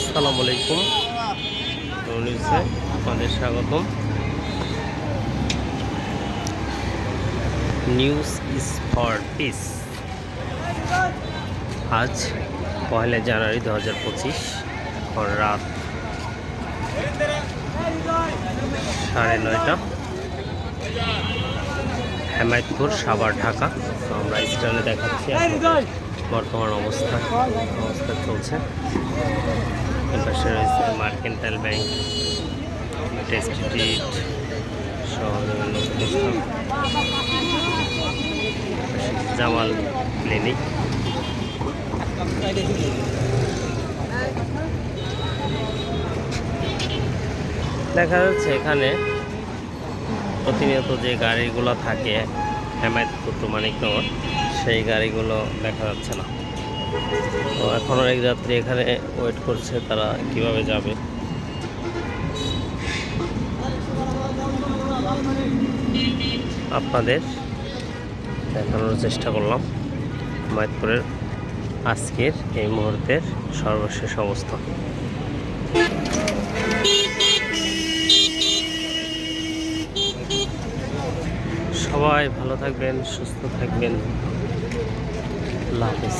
আসসালামু আলাইকুম নিউজে আপনাদের স্বাগতম। News is for piece. আজ 1 জানুয়ারি 2025, এখন রাত 9:30, হেমায়তপুর, সাভার, ঢাকা। তো আমরা স্ক্রিনে দেখাচ্ছি বর্তমান অবস্থা চলছে। এপাশে রয়েছে মার্কেন্টাইল ব্যাংক, টেস্টিট সহ বিভিন্ন প্রতিষ্ঠান, জামাল ক্লিনিক। দেখা যাচ্ছে এখানে প্রতিনিয়ত যে গাড়িগুলো থাকে হেমায়তপুর টু মানিকনগর, সেই গাড়িগুলো দেখা যাচ্ছে না। তো এখন অনেক যাত্রী এখানে ওয়েট করছে, তারা কিভাবে যাবে। আপনাদের দেখানোর চেষ্টা করলাম হেমায়তপুরের আজকের এই মুহূর্তের সর্বশেষ অবস্থা। সবাই ভালো থাকবেন, সুস্থ থাকবেন। আল্লাহ হাফেজ।